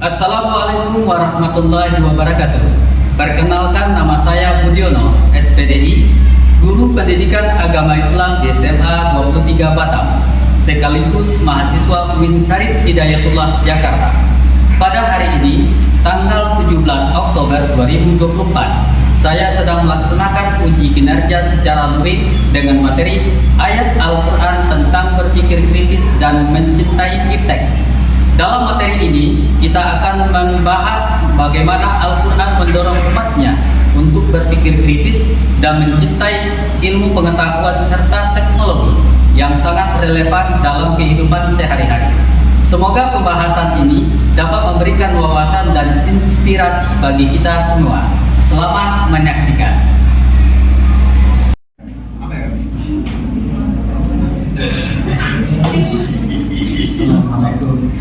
Assalamualaikum warahmatullahi wabarakatuh. Perkenalkan, nama saya Budiono, SPDI, Guru Pendidikan Agama Islam di SMA 23 Batam, sekaligus mahasiswa UIN Syarif Hidayatullah Jakarta. Pada hari ini, tanggal 17 Oktober 2024, saya sedang melaksanakan uji kinerja secara luring dengan materi ayat Al-Quran tentang berpikir kritis dan mencintai iptek. Dalam materi ini, kita akan membahas bagaimana Al-Quran mendorong umatnya untuk berpikir kritis dan mencintai ilmu pengetahuan serta teknologi yang sangat relevan dalam kehidupan sehari-hari. Semoga pembahasan ini dapat memberikan wawasan dan inspirasi bagi kita semua. Selamat menyaksikan. Assalamualaikum.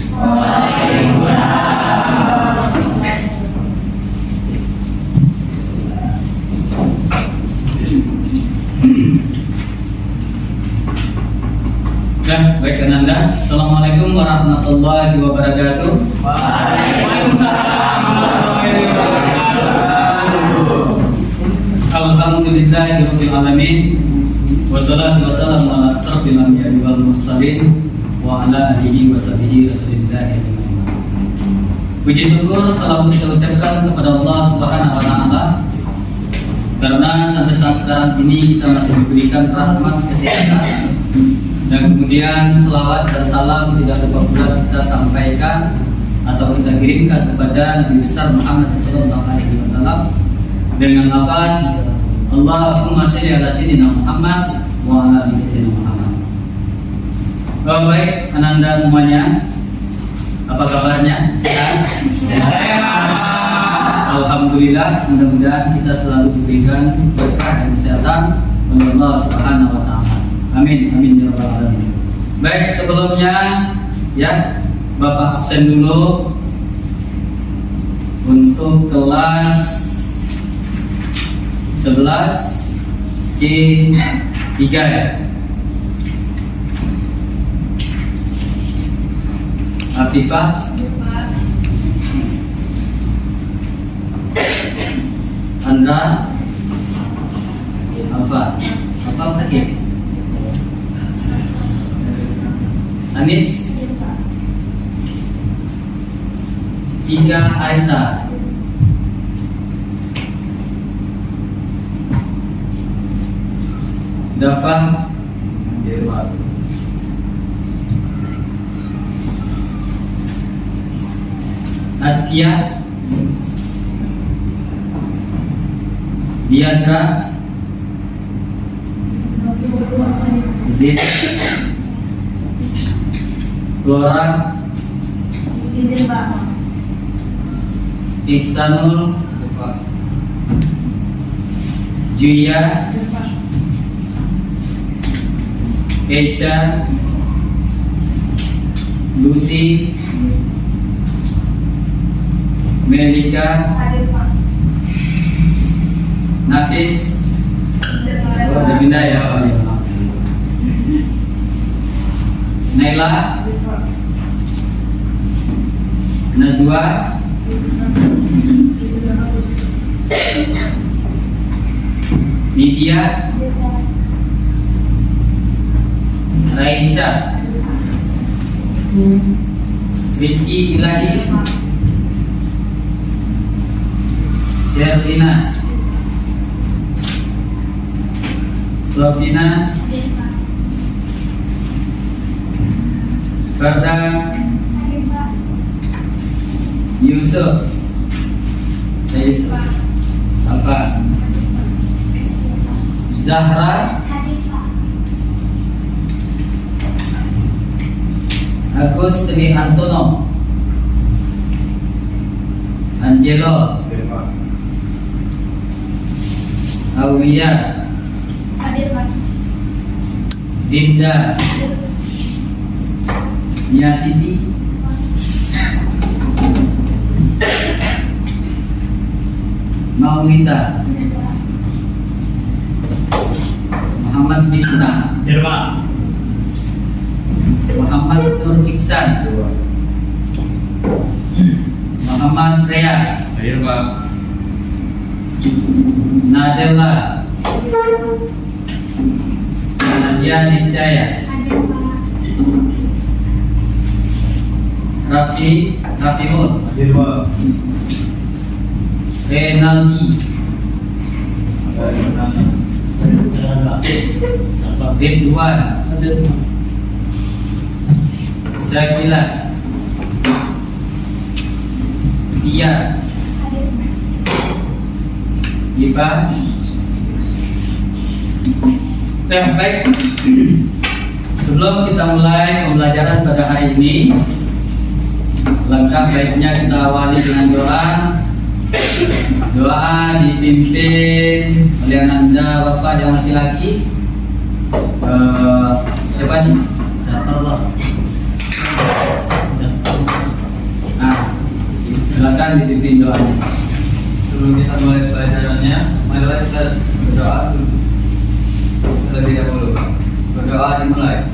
Baik Ananda. Assalamualaikum warahmatullahi wabarakatuh. Waalaikumsalam warahmatullahi wabarakatuh. Alhamdulillahirabbil alamin. Wassalatu wassalamu ala asyrofil anbiya'i wal mursalin wa ala alihi wa sahbihi rasulillah. Puji syukur selalu kita ucapkan kepada Allah Subhanahu wa taala, karena sampai saat sekarang ini kita masih diberikan rahmat kesehatan, dan kemudian selawat dan salam tidak lupa pula kita sampaikan atau kita kirimkan kepada Nabi besar Muhammad SAW dengan lafaz Allahumma sholli ala sayyidina Muhammad wa ala ali sayyidina Muhammad. Baik, Ananda semuanya, apa kabarnya? Sehat? Alhamdulillah, mudah-mudahan kita selalu diberikan berkah dan kesehatan oleh Allah Subhanahu wa taala. Amin, amin ya rabbal alamin. Baik, sebelumnya ya, Bapak absen dulu untuk kelas 11 C3 ya. Afifah, Andra, apa sakit? Anis, Sika, Aita, Dafa, Askia, Diandra, Zid, Flora, Iksanul, Juya, Keisha, Lucy, Melika, Nafis, Jamina ya, Naila, Najwa, Nidia, Raisya, Rizky Ilahi, Sherlina, Sofina, Farda, Yusuf, apa? Zahra, Agus Trihantono, Angelo, Aulia, Dinda, Nia Siti, Maulita, Muhammad Bintang, Muhammad Nur Iksan, Muhammad Rea. Hadir Pak. Nadella. Nadia Niscaya. Rafiul. Hadir Pak. Renaldi. Ridwan. Zakila. Dia. Iba. Baik. Sebelum kita mulai pembelajaran pada hari ini, langkah baiknya kita awali dengan doa. Doa dipimpin oleh Ananda Bapak yang laki-laki. Siapa nih? Nah, silakan dipimpin doanya. Sebelum kita mulai pelajarannya, marilah kita berdoa terlebih dahulu. Berdoa dimulai.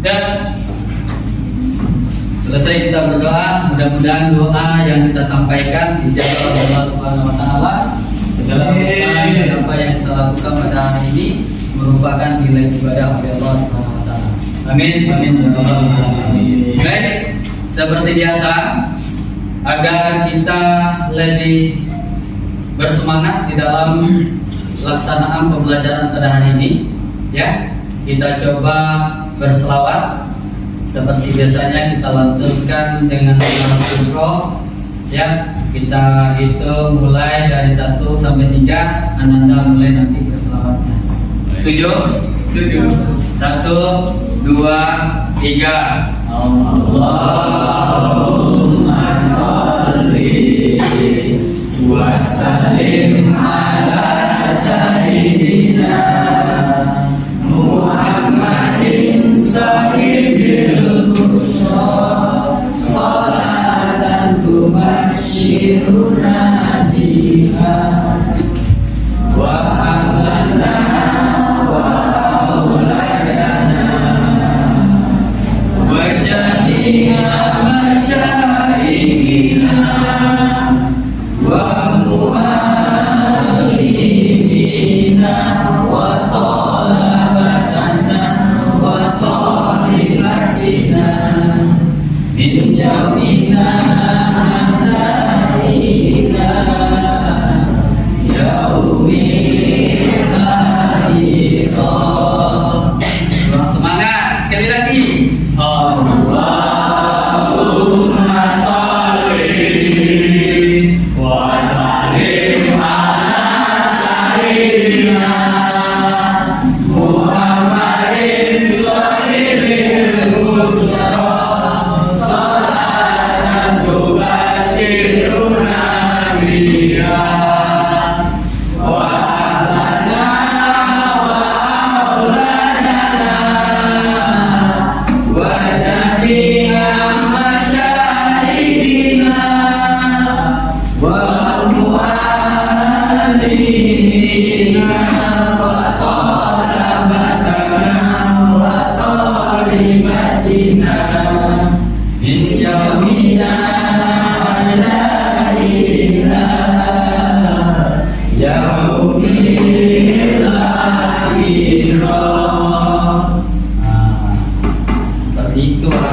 Dan selesai kita berdoa, mudah-mudahan doa yang kita sampaikan dijawab oleh Allah Subhanahu wa taala. Segala usaha dan apa yang kita lakukan pada hari ini merupakan nilai ibadah oleh Allah Subhanahu wa taala. Amin. Amin ya rabbal alamin. Baik, seperti biasa, agar kita lebih bersemangat di dalam pelaksanaan pembelajaran pada hari ini, ya, kita coba berselawat seperti biasanya kita lantunkan dengan Al-Qur'an Roh, ya. Kita hitung mulai dari 1 sampai 3. Ananda mulai nanti berselawatnya. Setuju? Setuju. 1, 2, 3. Allahumma sholli wa sallim ala sayyidina Muhammadin sahibil busra salatan tumasyiruna biha wa ahlana wa auladana wa jami'a masyayikhina wa mu'allimina wa talabatana wa talibatina min jami'ina nazaina yaumil Kurang semangat. Sekali lagi. Allahumma sholli wa sallim ala sayyidina Muhammadin sahibil busra salatan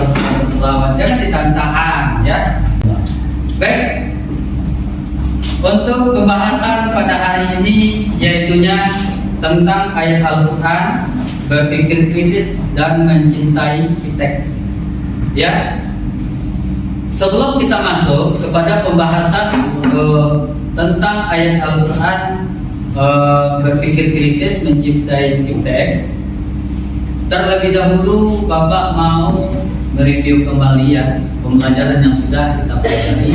harus berselawat, jangan ditahan ya. Baik, untuk pembahasan pada hari ini yaitunya tentang ayat Al-Quran, berpikir kritis dan mencintai iptek. Ya, sebelum kita masuk kepada pembahasan tentang ayat Al-Quran, berpikir kritis mencintai iptek, terlebih dahulu Bapak mau mereview kembali ya pembelajaran yang sudah kita pelajari,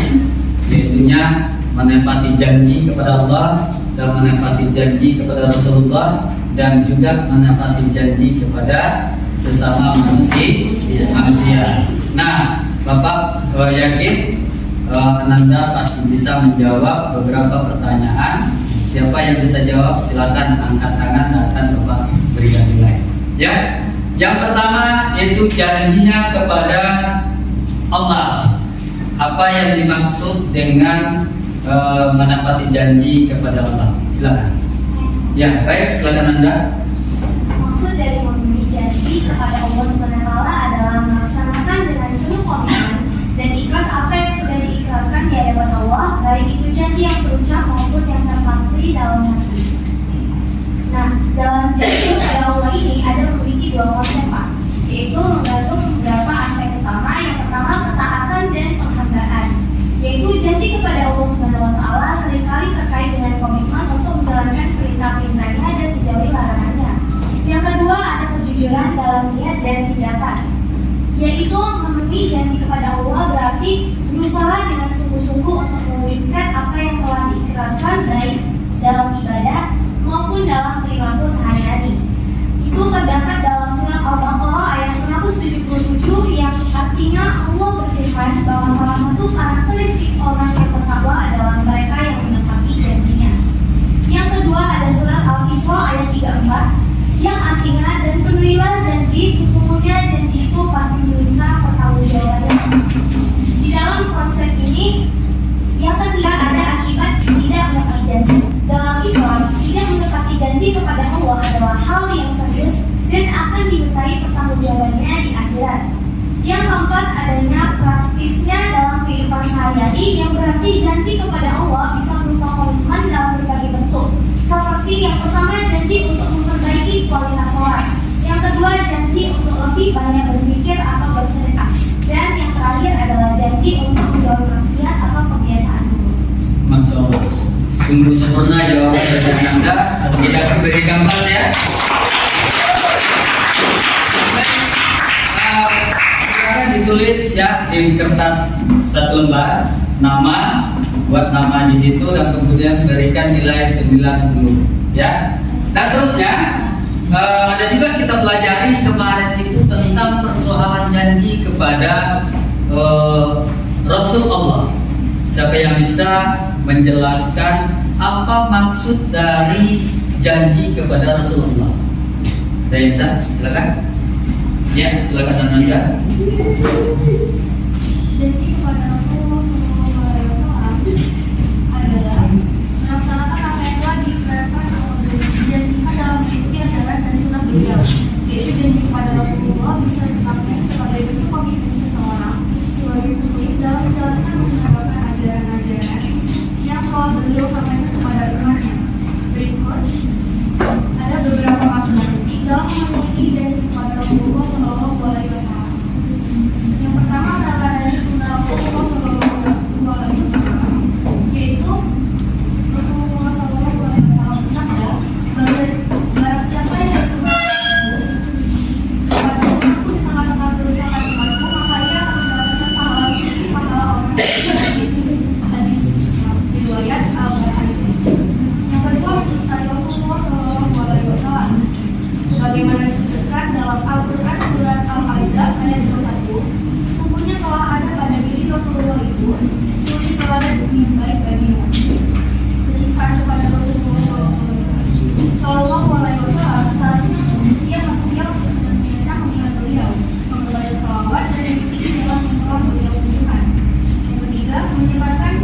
yaitunya menepati janji kepada Allah dan menepati janji kepada Rasulullah, dan juga menepati janji kepada sesama manusia. Nah, Bapak yakin Ananda pasti bisa menjawab beberapa pertanyaan. Siapa yang bisa jawab silakan angkat tangan dan akan Bapak berikan nilai. Ya, yang pertama yaitu janjinya kepada Allah. Apa yang dimaksud dengan menepati janji kepada Allah? Silakan. Ya, baik, silakan Anda. Maksud dari memenuhi janji kepada Allah SWT adalah melaksanakan dengan penuh komitmen dan ikhlas apa yang sudah diikrarkan di hadapan Allah, baik itu janji yang berucap maupun yang terpatri dalam hati. Nah, dalam janji kepada Allah ini ada memiliki dua konsep, Pak, yaitu mengandung beberapa aspek utama. Yang pertama, ketaatan dan penghambaan, yaitu janji kepada Allah SWT seringkali terkait dengan komitmen untuk menjalankan perintah-perintahnya dan menjauhi larangannya. Yang kedua, ada kejujuran dalam niat dan tindakan, yaitu memenuhi janji kepada Allah berarti berusaha dengan sungguh-sungguh untuk mewujudkan apa yang telah diikrarkan baik dalam ibadah maupun dalam perilaku sehari-hari. Itu terdapat dalam surat Al-Baqarah ayat 177 yang artinya Allah berfirman bahwa salah satu karakteristik orang yang bertakwa adalah mereka yang menepati janjinya. Yang kedua ada surat Al-Isra ayat 34 yang artinya dan penuhilah janji, sesungguhnya janji itu pasti diminta pertanggungjawabannya. Di dalam konsep ini yang ketiga ada akibat tidak menepati janji. Dalam Islam, tidak menepati janji kepada Allah adalah hal yang serius dan akan dimintai pertanggungjawabannya di akhirat. Yang keempat adanya praktisnya dalam kehidupan sehari-hari, yang berarti janji kepada Allah bisa berupa komitmen dalam berbagai bentuk. Seperti yang pertama, janji untuk memperbaiki kualitas sholat. Yang kedua, janji untuk lebih banyak berzikir atau bersedekah. Dan yang terakhir adalah janji untuk menjauhi maksiat atau kebiasaan buruk. Masya Allah, sungguh sempurna jawaban dari Anda. Kita berikan kelas ya. Silakan ditulis ya di kertas satu lembar nama, buat nama di situ dan kemudian berikan nilai 90 ya. Dan terusnya ada juga kita pelajari kemarin itu tentang persoalan janji kepada Rasul Allah. Siapa yang bisa menjelaskan apa maksud dari janji kepada Rasulullah? Ada yang bisa? Silakan. Ya, silakan Anda. Janji kepada Rasulullah SAW adalah melaksanakan apa yang telah diikrarkan Allah dan dijanjikan dalam mengikuti ajaran dan sunnah beliau. Yaitu janji kepada Rasulullah bisa dipakai sebagai bentuk komitmen seseorang sebagai muslim dalam menjalankan dan menerapkan ajaran-ajaran yang telah beliau sampaikan kepada umatnya. Berikut ada beberapa makna penting dalam memenuhi janji kepada Rasulullah SAW. Yang pertama adalah dari sunnah Rasulullah SAW, yaitu Rasulullah SAW bersabda, barang siapa yang berbuat di tengah-tengah kerusakan umatku, maka ia akan mendapatkan pahala orang hadis riwayat Al-Bukhari. Yang kedua, mencintai Rasulullah SAW, sebagaimana disebutkan dalam Al-Quran surat Al-Ahzab ayat 21. Sesungguhnya telah ada pada diri Rasulullah itu suri teladan yang baik bagimu. Kecintaan kepada Rasulullah Sallallahu Alaihi Wasallam seharusnya setiap manusia untuk senantiasa mengingat beliau, membaca salawat dan mengikuti jalan yang telah beliau tunjukkan. Yang ketiga, menyebarkan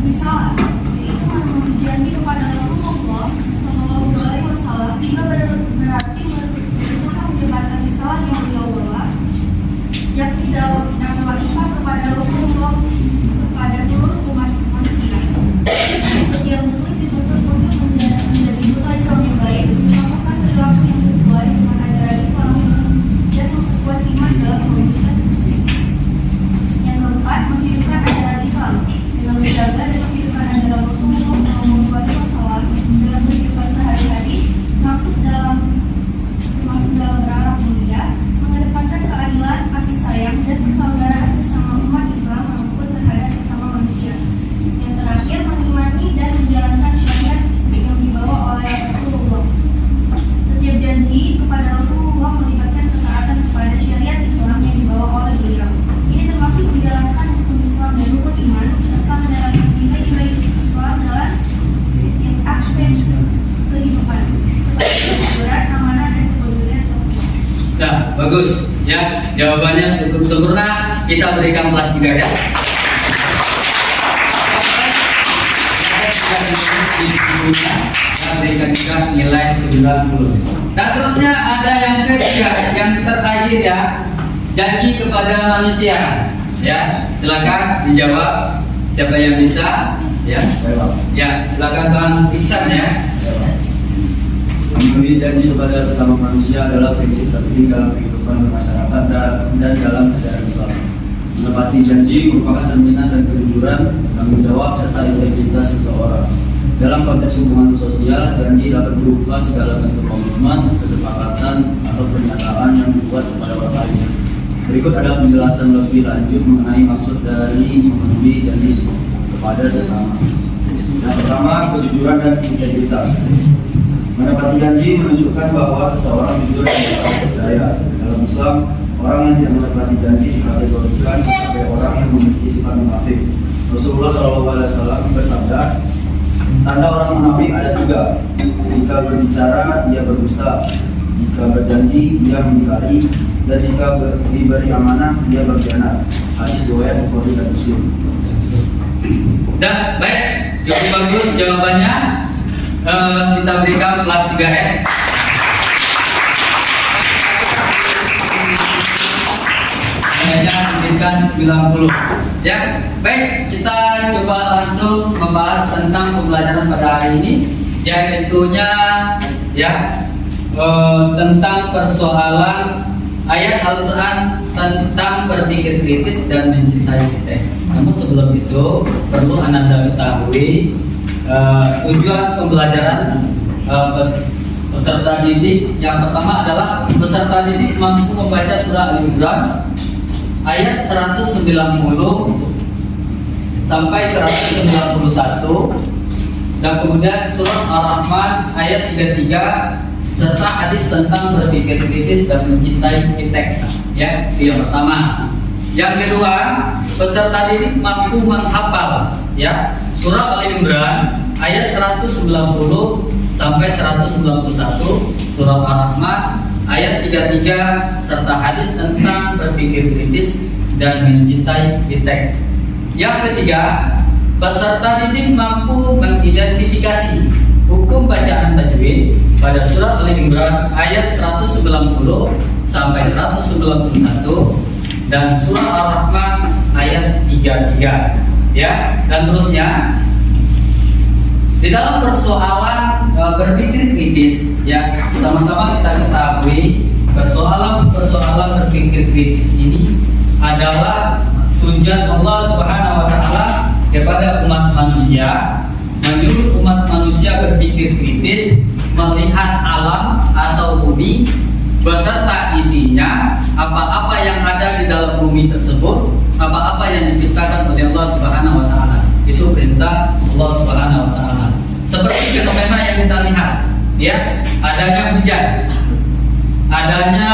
risalah, yaitu memenuhi janji kepada Rasulullah Sallallahu Alaihi Wasallam juga berarti berusaha menyebarkan risalah yang beliau bawa, yakni bagus. Ya, jawabannya cukup sempurna. Kita berikan kelas 3 ya. Kita berikan juga nilai 90. Dan terusnya ada yang ketiga, yang terakhir ya, janji kepada manusia. Ya, silakan dijawab. Siapa yang bisa? Ya, ya, silakan Bang Iksan ya. Memberi janji kepada sesama manusia adalah prinsip terpenting dalam kehidupan masyarakat dan dalam ajaran Islam. Menepati janji merupakan cerminan dan kejujuran, tanggung jawab serta integritas seseorang. Dalam konteks hubungan sosial, janji dapat berupa segala bentuk komitmen, kesepakatan, atau pernyataan yang dibuat kepada orang lain. Berikut adalah penjelasan lebih lanjut mengenai maksud dari memenuhi janji kepada sesama. Yang pertama, kejujuran dan integritas. Menepati janji menunjukkan bahwa seseorang jujur dan dapat percaya. Dalam Islam, orang yang tidak menepati janji dikategorikan sebagai orang yang memiliki sifat munafik. Rasulullah SAW bersabda, tanda orang munafik ada 3. Jika berbicara, ia berdusta. Jika berjanji, ia mengingkari. Dan jika diberi amanah, dia berkhianat. Hadis riwayat Bukhari dan Muslim. Dah, baik, cukup bagus jawabannya. Kita berikan kelas 3 ya. Nilainya berikan 90. Ya, baik, kita coba langsung membahas tentang pembelajaran pada hari ini, yang tentunya ya tentang persoalan ayat Al-Quran tentang berpikir kritis dan mencintai kita. Namun sebelum itu perlu Anda ketahui tujuan pembelajaran peserta didik. Yang pertama adalah peserta didik mampu membaca surah Al-Imran ayat 190 sampai 191, dan kemudian surah Ar-Rahman ayat 33, serta hadis tentang berpikir kritis dan mencintai kita. Ya, itu yang pertama. Yang kedua, peserta didik mampu menghafal ya surah Al-Imran ayat 190 sampai 191, surah Ar-Rahman ayat 33, serta hadis tentang berpikir kritis dan mencintai kita. Yang ketiga, peserta didik mampu mengidentifikasi hukum bacaan tajwid pada surah Al-Imran ayat 190 sampai 191 dan surah Ar-Rahman ayat 33 ya. Dan terusnya di dalam persoalan berpikir kritis ya, sama-sama kita ketahui persoalan berpikir kritis ini adalah tunjuan Allah Subhanahu wa taala kepada umat manusia, menyuruh umat manusia berpikir kritis, melihat alam atau bumi beserta isinya, apa-apa yang ada di dalam bumi tersebut, apa-apa yang diciptakan oleh Allah Subhanahu wa taala. Itu perintah Allah Subhanahu wa taala. Seperti fenomena yang kita lihat, ya, adanya hujan, adanya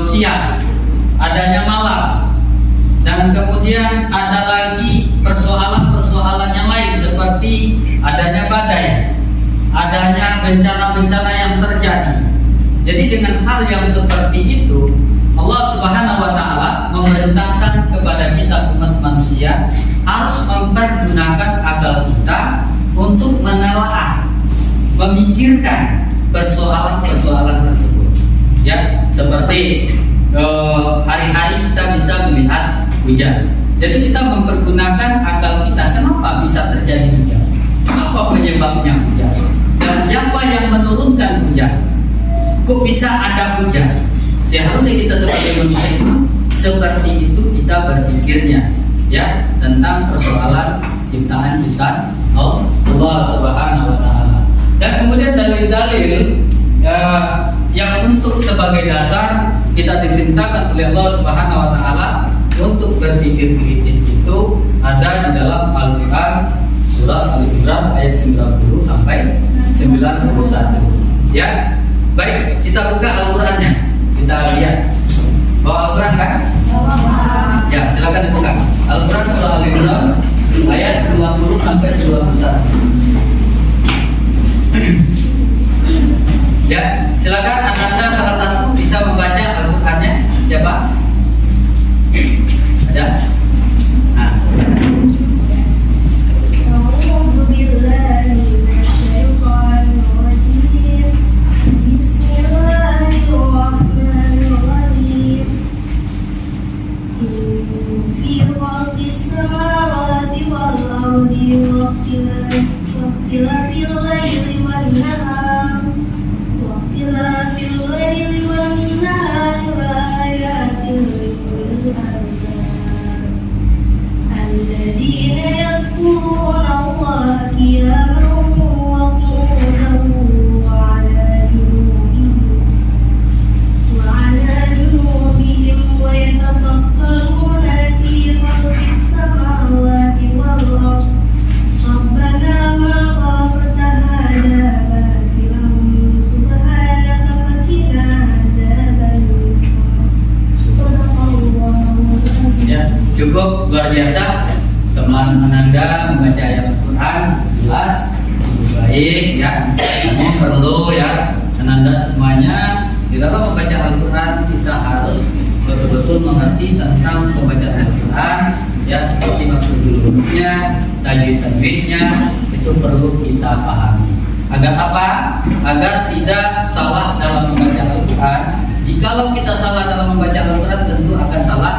siang, adanya malam, dan kemudian ada lagi persoalan-persoalan yang lain seperti adanya badai, adanya bencana-bencana yang terjadi. Jadi dengan hal yang seperti itu, Allah Subhanahu wa taala memerintahkan kepada kita umat manusia harus mempergunakan akal kita untuk menelaah, memikirkan persoalan-persoalan tersebut. Ya, seperti hari-hari kita bisa melihat hujan. Jadi kita mempergunakan akal kita, kenapa bisa terjadi hujan? Apa penyebabnya hujan? Dan siapa yang menurunkan hujan? Kok bisa ada hujan? Seharusnya kita sebagai manusia itu seperti itu kita berpikirnya, ya, tentang persoalan ciptaan Allah Subhanahu wa taala. Dan kemudian dalil-dalil yang untuk sebagai dasar kita diperintahkan oleh Allah Subhanahu wa taala untuk berpikir kritis itu ada di dalam Al-Qur'an surah Al-Imran ayat 90 sampai 91. Ya. Baik, kita buka Al-Qur'annya. Kita lihat. Bawa Al-Qur'an kan? Ya, silakan dibuka. Al-Qur'an surah Al-Imran ayat 90 sampai 91. Ya, silakan Anda salah satu bisa membaca Al-Qur'annya. Ada? Nah, أعوذ بالله من الشيطان الرجيم بسم الله الرحمن الرحيم انفروا في السماوات والأرض واختلاف الليل والنهار لآيات لأولي الألباب الذين يذكرون الله قياما وقعودا وعلى جنوبهم ويتفكرون في خلق السماوات والأرض ربنا ما خلقت هذا باطلا سبحانك فقنا عذاب النار صدق الله العظيم. ya cukup luar biasa teman Anda membaca ayat Al-Quran jelas baik ya. Namun perlu ya Anda semuanya di dalam membaca Al-Quran kita harus betul-betul mengerti tentang pembacaan Al-Quran ya, seperti maksud dulunya, tajwid-tajwidnya itu perlu kita pahami. Agar apa? Agar tidak salah dalam membaca Al-Quran. Jikalau kita salah dalam membaca Al-Quran tentu akan salah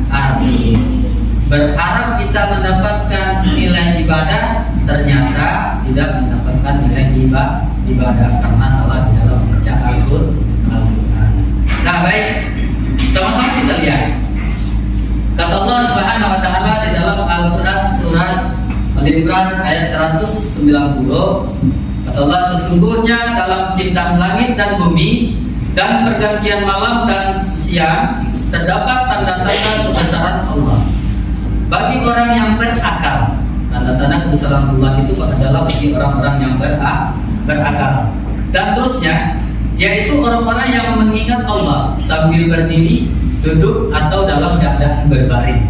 arti. Berharap kita mendapatkan nilai ibadah, ternyata tidak mendapatkan nilai ibadah karena salah di dalam membaca Al-Quran. Nah baik, sama-sama kita lihat. Kata Allah Subhanahu wa taala di dalam Al-Quran surat Al-Imran ayat 190. Kata Allah, sesungguhnya dalam ciptaan langit dan bumi dan pergantian malam dan siang terdapat tanda-tanda kebesaran Allah bagi orang yang berakal. Tanda-tanda kebesaran Allah itu adalah bagi orang-orang yang berakal. Dan terusnya, yaitu orang-orang yang mengingat Allah sambil berdiri, duduk atau dalam keadaan berbaring.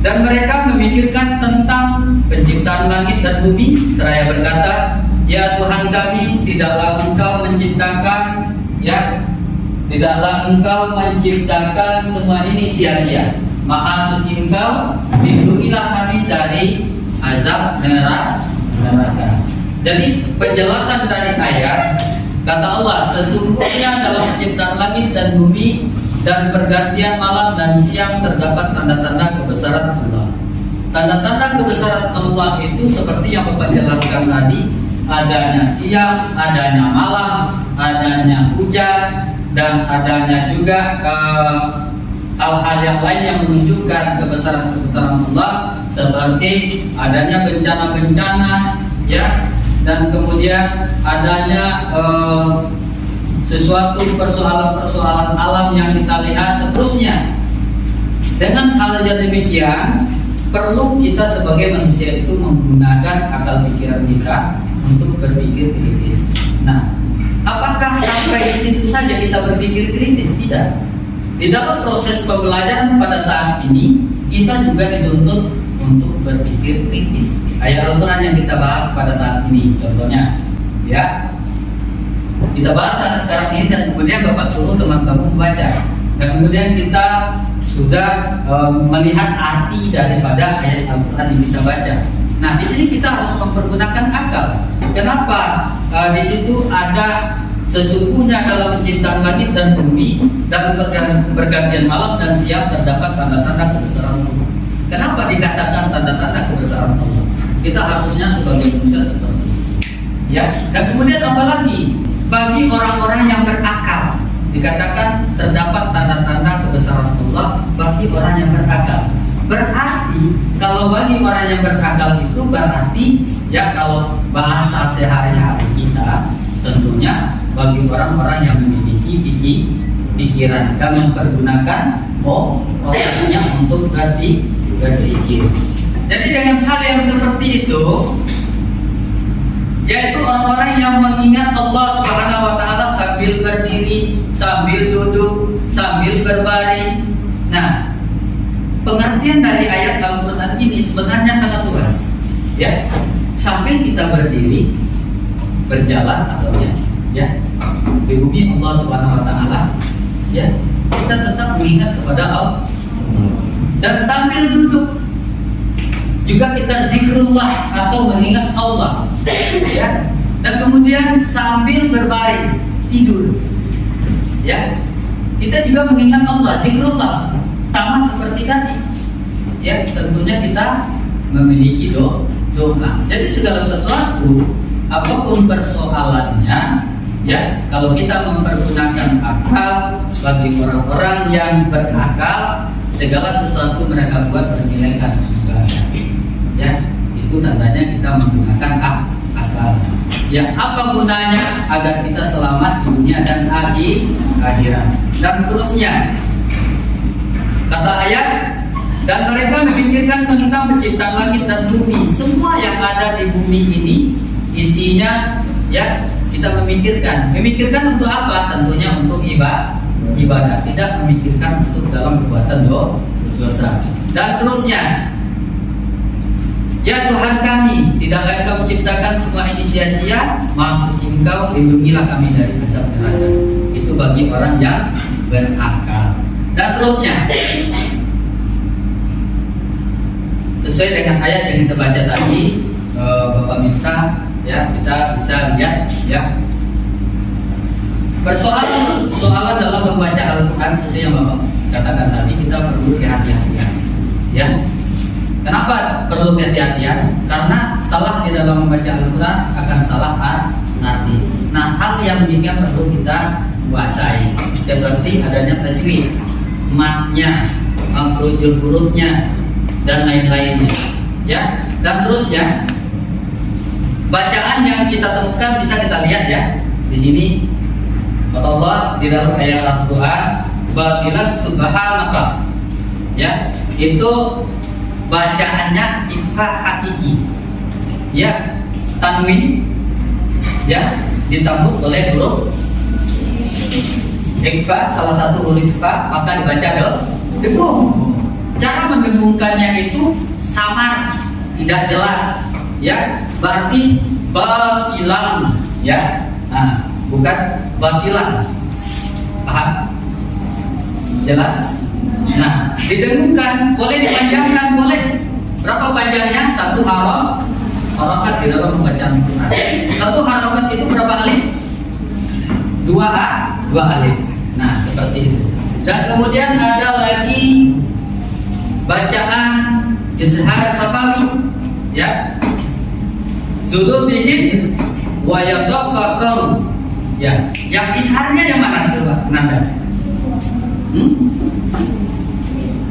Dan mereka memikirkan tentang penciptaan langit dan bumi seraya berkata, ya Tuhan kami, tidaklah Engkau menciptakan tidaklah Engkau menciptakan semua ini sia-sia. Maha suci Engkau, lindungilah kami dari azab neraka. Jadi penjelasan dari ayat, kata Allah, sesungguhnya dalam penciptaan langit dan bumi dan pergantian malam dan siang terdapat tanda-tanda kebesaran Allah. Tanda-tanda kebesaran Allah itu seperti yang Bapak jelaskan tadi, adanya siang, adanya malam, adanya hujan, dan adanya juga hal-hal yang lain yang menunjukkan kebesaran Allah, seperti adanya bencana-bencana ya, dan kemudian adanya sesuatu persoalan-persoalan alam yang kita lihat seterusnya. Dengan hal yang demikian, perlu kita sebagai manusia itu menggunakan akal pikiran kita untuk berpikir kritis. Nah, apakah sampai di situ saja kita berpikir kritis? Tidak. Di dalam proses pembelajaran pada saat ini, kita juga dituntut untuk berpikir kritis. Ayat Al-Quran yang kita bahas pada saat ini, contohnya, ya, kita bahas sekarang ini dan kemudian Bapak suruh teman-teman membaca, dan kemudian kita sudah melihat arti daripada ayat Al-Quran yang kita baca. Nah, di sini kita harus mempergunakan akal. Kenapa? Di situ ada sesungguhnya dalam penciptaan langit dan bumi dan pergantian malam dan siang terdapat tanda-tanda kebesaran Allah. Kenapa dikatakan tanda-tanda kebesaran Allah? Kita harusnya sebagai manusia seperti itu. Ya, dan kemudian apa lagi? Bagi orang-orang yang berakal dikatakan terdapat tanda-tanda kebesaran Allah bagi orang yang berakal. Berarti kalau bagi orang yang berakal itu berarti ya, kalau bahasa sehari-hari kita tentunya bagi orang-orang yang memiliki pikiran dan mempergunakan otaknya untuk berpikir. Jadi dengan hal yang seperti itu, yaitu orang-orang yang mengingat Allah Subhanahu wa taala sambil berdiri, sambil duduk, sambil berbaring. Nah, pengertian dari ayat Al-Quran ini sebenarnya sangat luas. Ya, sambil kita berdiri, berjalan atau ya di bumi Allah Subhanahu wa taala, ya, kita tetap mengingat kepada Allah. Dan sambil duduk juga kita zikrullah atau mengingat Allah, ya. Dan kemudian sambil berbaring tidur, ya, kita juga mengingat Allah, zikrullah, sama seperti tadi, ya. Tentunya kita memiliki doa. Jadi segala sesuatu, apapun persoalannya, ya, kalau kita mempergunakan akal, bagi orang-orang yang berakal, segala sesuatu mereka buat bernilai kan juga, ya. Itu tandanya kita menggunakan akal. Ya, apa gunanya? Agar kita selamat di dunia dan akhirat. Dan terusnya, kata ayat, dan mereka memikirkan tentang penciptaan langit dan bumi. Semua yang ada di bumi ini isinya, ya, kita memikirkan. Memikirkan untuk apa? Tentunya untuk ibadah, tidak memikirkan untuk dalam perbuatan dosa. Dan terusnya, ya Tuhan kami, tidaklah Engkau menciptakan semua ini sia-sia, Maha Suci Engkau, lindungilah kami dari azab neraka. Itu bagi orang yang berakal. Dan terusnya, sesuai dengan ayat yang kita baca tadi, Bapak minta, ya, kita bisa lihat, ya, persoalan dalam membaca Al-Quran sesuai yang Bapak katakan tadi, kita perlu kehati-hatian, ya. Kenapa perlu kehati-hatian? Karena salah di dalam membaca Al-Quran akan salah arti. Nah, hal yang demikian perlu kita kuasai, seperti adanya tajwid, matnya, makhrujul hurufnya, dan lain-lainnya, ya. Dan terusnya, bacaan yang kita temukan bisa kita lihat, ya. Di sini kata Allah di dalam ayat Al-Quran, batilan subhanaka, ya, itu bacaannya ikhfa hakiki, ya, tanwin, ya, disambut oleh huruf ikhfa, salah satu huruf ikhfa, maka dibaca dengung. Cara mendengungkannya itu samar, tidak jelas, ya, berarti batilan, ya, nah, bukan batilan, paham? Jelas? Nah, didengungkan, boleh dipanjangkan, boleh. Berapa panjangnya? Satu harokat di dalam membaca Al-Quran. Satu harokat itu berapa alif? Dua alif. Nah, seperti itu. Dan kemudian ada lagi bacaan izhar safawi, ya, dzunubihim wa yatafakkarun, ya. Yang izharnya yang mana itu, Pak Nanda?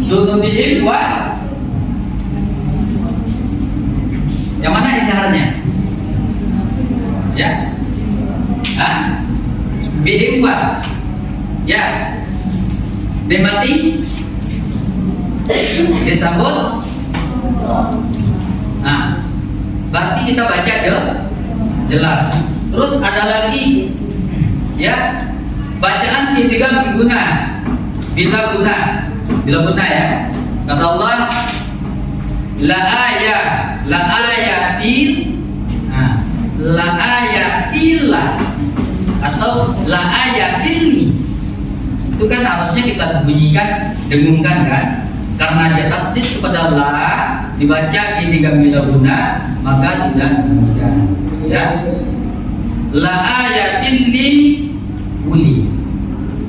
Dzunubihim wa, yang mana izharnya? Ya, bihim wa, ya, dimati disambut. Nah, berarti kita baca jelas. Terus ada lagi, ya, bacaan idgham bila guna, ya. Kata Allah, la ayatil, la ayatillah atau la ayatili. Itu kan harusnya kita bunyikan, dengungkan, kan? Karena dia tasdid kepada la, dibaca idgham bila guna, maka tidak demikian, ya. La ayatin li uli.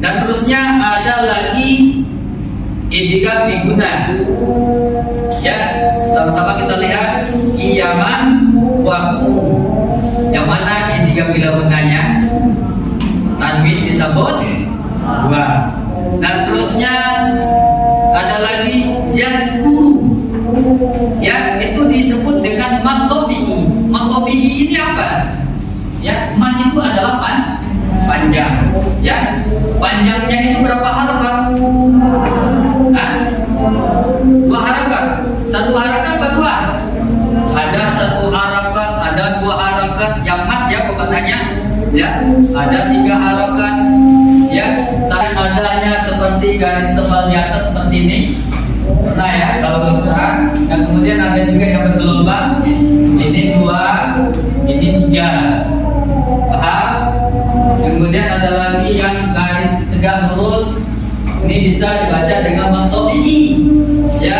Dan terusnya ada lagi idgham biguna, ya. Sama-sama kita lihat kiyaman wakum, yang mana idgham bila gunanya tanwin disebut dua. Dan terusnya ada lagi yazkuru, ya, itu disebut dengan maktobihi. Maktobihi ini apa? Ya, mat itu adalah panjang, ya. Panjangnya itu berapa harakat? Dua harakat. Satu harakat apa dua? Ada satu harakat, ada dua harakat. Yang mat, ya, pembacaannya, ya, ada tiga harakat, ya. Saling adanya seperti garis tebal di atas seperti ini. Pernah, ya, kalau Al-Quran. Dan kemudian ada juga yang bergelombang. Ini dua, ini tiga. Paham? Kemudian ada lagi yang garis tegak lurus. Ini bisa dibaca dengan maktobihi, ya.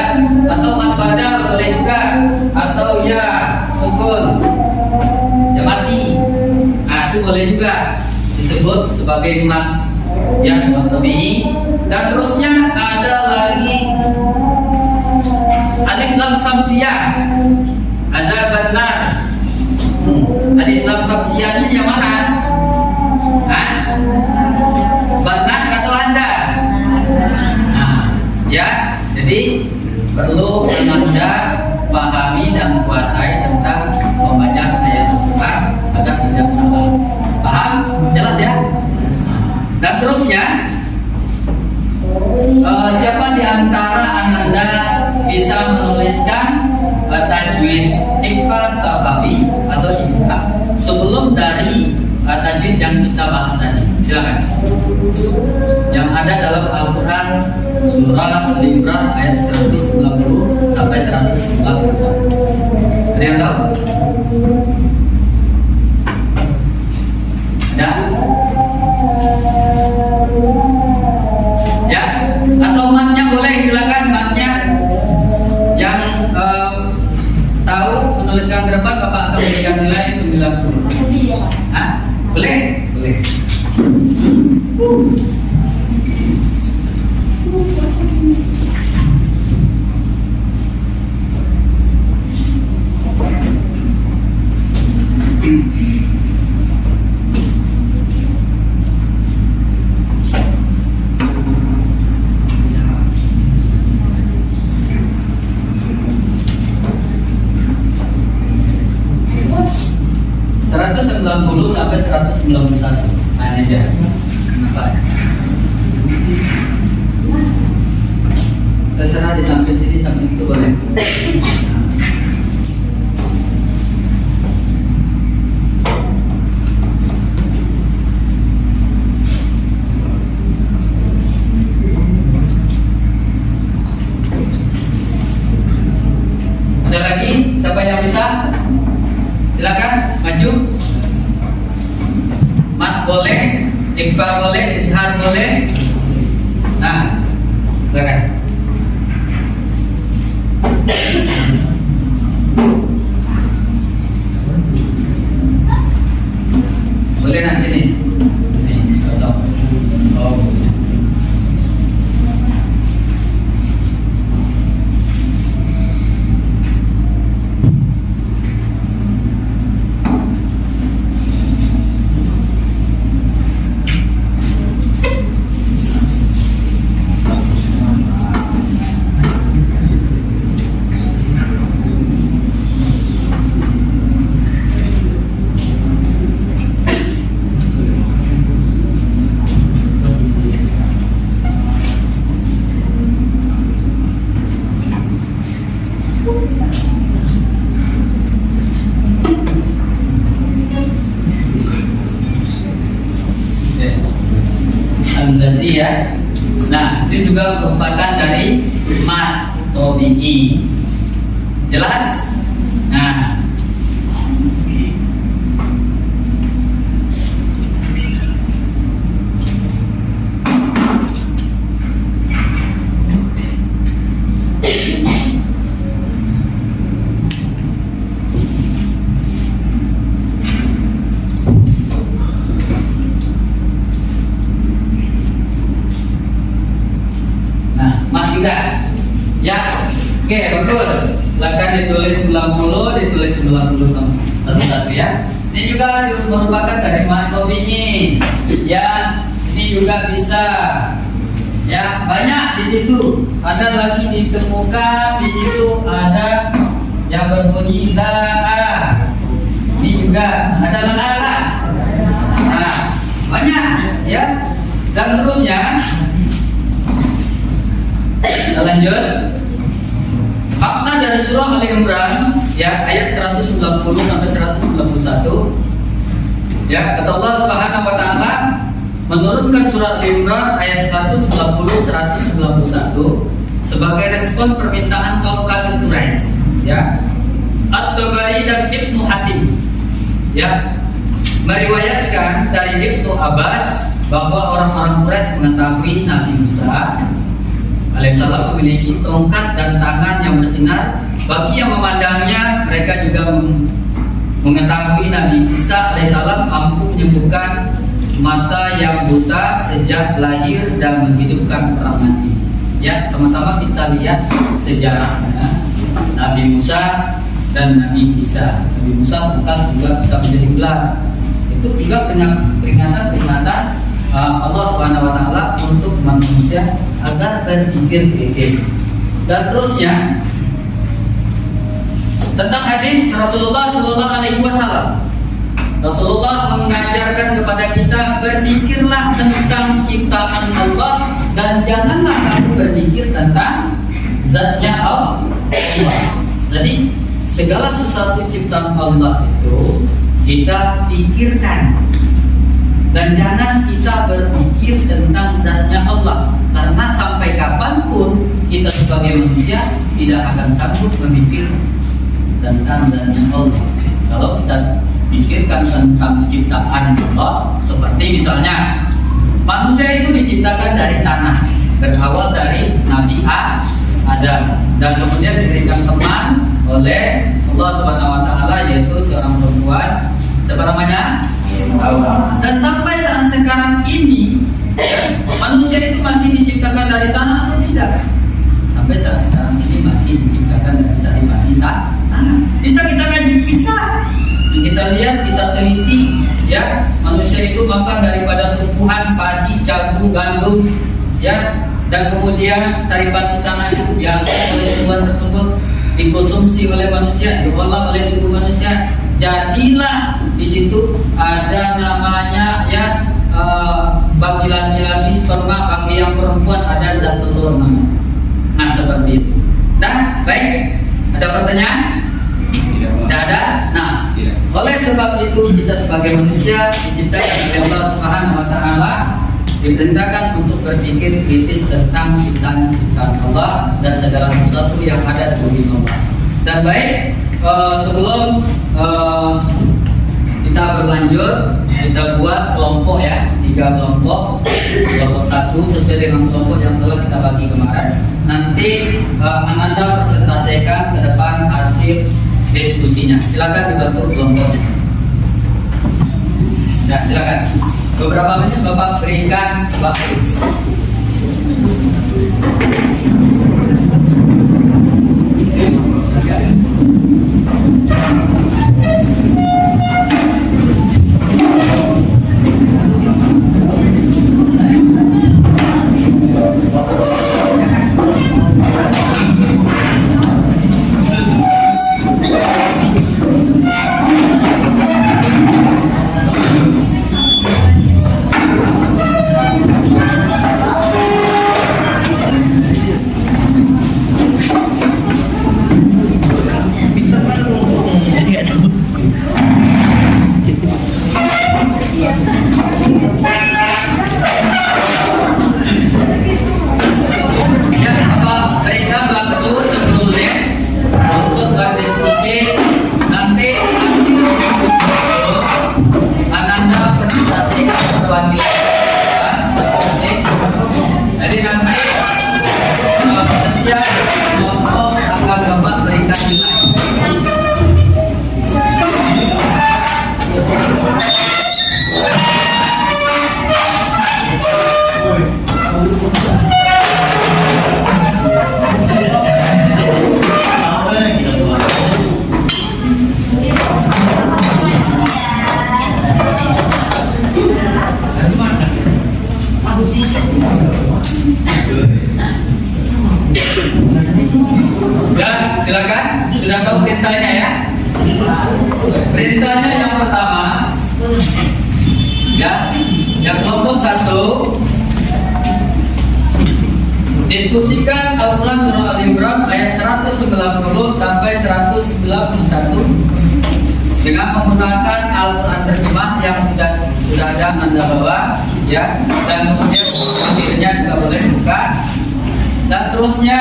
sebagai mat yang tabi'i. Dan terusnya ada lagi alif lam samsiyah, azaban nar. Alif lam samsiyahnya yang mana? Hah? Benar atau azab? Nah, ya, jadi perlu Anda pahami dan kuasai tentang membaca ayat Al-Quran agar tidak salah. Paham? Jelas ya? Dan terusnya, siapa di antara Anda bisa menuliskan tajwid ikhfa safawi atau ikhfa sebelum dari tajwid yang kita bahas tadi? Silakan. Yang ada dalam Al-Quran surah Al-Imran ayat 190 sampai 191. Ada yang tahu? Ada? Ya? Atau matnya boleh, silakan matnya. Yang tahu menuliskan ke depan, Bapak akan memberikan nilai 90. Hah? Boleh? Boleh. Sampai 191. Nah, ini aja. Kenapa? Terserah di samping sini, samping itu boleh. Ada lagi? Siapa yang bisa? Silakan maju. Mat boleh, ikhfa boleh, izhar boleh. Nah, silakan. Boleh nanti nih. Nih, sosok. Oh. Ya. Nah, itu juga merupakan dari mat tabi'i. Jelas? Nah, ya, oke, bagus. Silakan ditulis 90, ditulis 91 ya. Ini juga merupakan dari mat tabi'i. Ya, ini juga bisa. Ya, banyak di situ. Ada lagi ditemukan di situ ada yang berbunyi la. Ini juga ada la. Nah, banyak ya. Dan terusnya kita lanjut. Makna dari surah Al-Imran ya ayat 190 sampai 191. Ya, kata Allah Subhanahu wa taala menurunkan surah Al-Imran ayat 190 191 sebagai respon permintaan kaum kafir Quraisy, ya. At-Tabari dan Ibnu Hatim ya meriwayatkan dari Ibnu Abbas bahwa orang-orang Quraisy mengetahui Nabi Musa alaihissalam memiliki tongkat dan tangan yang bersinar. Bagi yang memandangnya, mereka juga mengetahui Nabi Isa alaihissalam mampu menyembuhkan mata yang buta sejak lahir dan menghidupkan orang mati. Ya, sama-sama kita lihat sejarahnya Nabi Musa dan Nabi Isa. Nabi Musa bukan juga bisa menjadi ular. Itu juga peringatan Allah Subhanahu wa taala untuk manusia agar berpikir kritis. Dan terusnya tentang hadis Rasulullah Sallallahu Alaihi Wasallam, Rasulullah mengajarkan kepada kita, berpikirlah tentang ciptaan Allah dan janganlah kamu berpikir tentang zatnya Allah. Jadi segala sesuatu ciptaan Allah itu kita pikirkan, dan jangan kita berpikir tentang zatnya Allah, karena sampai kapanpun kita sebagai manusia tidak akan sanggup memikir tentang zatnya Allah. Kalau kita pikirkan tentang ciptaan Allah, seperti misalnya manusia itu diciptakan dari tanah, berawal dari Nabi Adam, dan kemudian diberikan teman oleh Allah Subhanahu wa taala, yaitu seorang perempuan, siapa namanya? Hawa. Dan sampai saat sekarang ini manusia itu masih diciptakan dari tanah atau tidak? Sampai saat sekarang ini masih diciptakan dari sari-sari tanah. Bisa kita kaji? Bisa. Kita lihat, kita teliti, ya, manusia itu makan daripada tumbuhan padi, jagung, gandum, ya, dan kemudian saripati tanah itu diangkat oleh tumbuhan tersebut, dikonsumsi oleh manusia, diolah oleh tubuh manusia. Jadilah di situ ada namanya, ya, bagi laki-laki sperma, bagi yang perempuan ada zat telur namanya. Nah, seperti itu. Nah, baik, ada pertanyaan? Tidak ada. Nah, oleh sebab itu kita sebagai manusia diciptakan oleh Allah Subhanahu wa taala, diperintahkan untuk berpikir kritis tentang ciptaan Allah dan segala sesuatu yang ada di bumi Allah. Dan baik, sebelum kita berlanjut, kita buat kelompok, ya, 3 kelompok. Kelompok 1 sesuai dengan kelompok yang telah kita bagi kemarin. Nanti Anda presentasikan ke depan hasil diskusinya. Silakan dibentuk kelompoknya. Nah, silakan. Beberapa menit Bapak berikan waktu. Jadi nanti setiap kelompok akan Bapak berikan nilai. Ya, silakan. Sudah tahu perintahnya, ya? Perintahnya yang pertama, ya, yang kelompok 1, diskusikan Al-Quran Surah Al-Imran ayat 190 sampai 191 dengan menggunakan Al-Quran terjemah yang sudah ada Anda bawa, ya, dan kemudian akhirnya juga boleh buka. Dan terusnya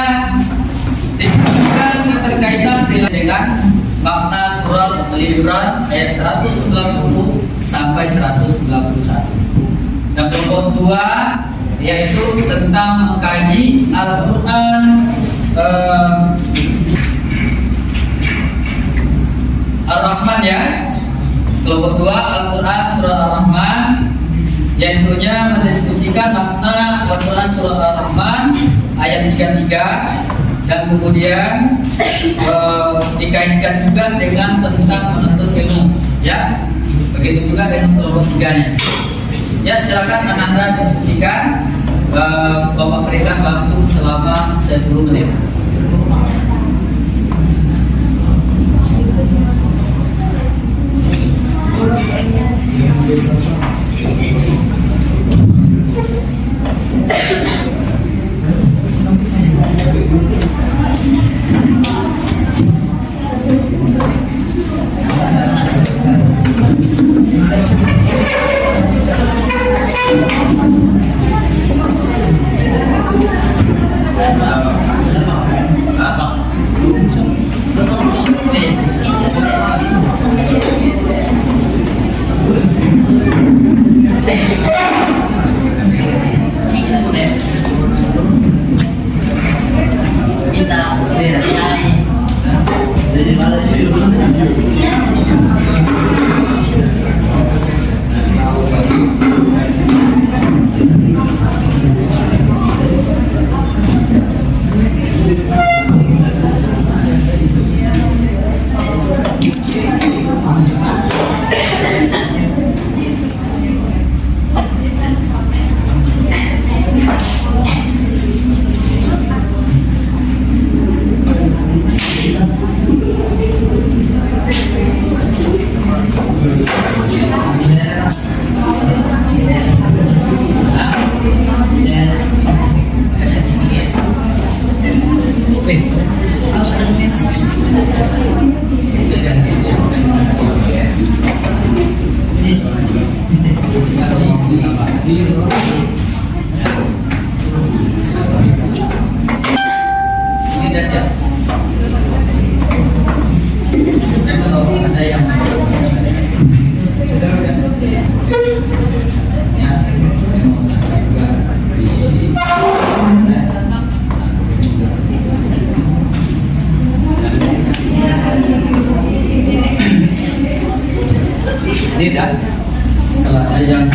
diskusikan keterkaitan dengan makna surah Al-Imran ayat 190 sampai 191. Dan kelompok 2 yaitu tentang mengkaji Al-Quran Ar-Rahman, ya. Kelompok 2 Al-Quran surah Ar-Rahman berikutnya mendiskusikan makna Al-Quran Surah Al-Rahman ayat 33 dan kemudian dikaitkan juga dengan tentang menuntut ilmu, ya. Begitu juga dengan kelompok tiganya. Ya, silakan Ananda diskusikan. Bapak berikan waktu selama 10 menit. Ini sudah siap. Memang ada yang tidak. Kalau ada yang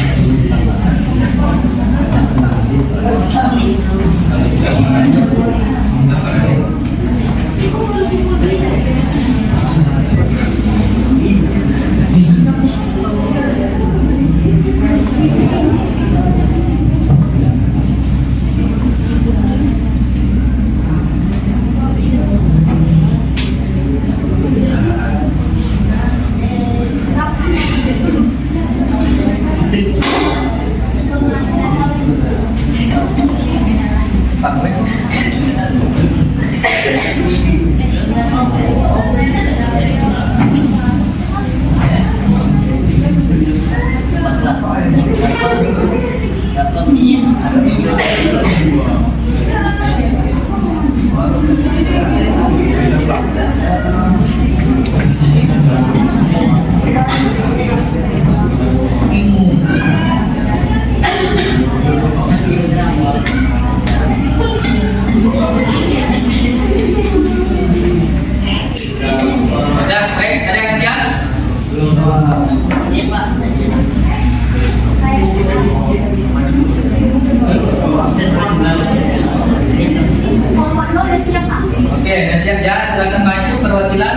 Oke, udah siap ya. Silakan maju perwakilan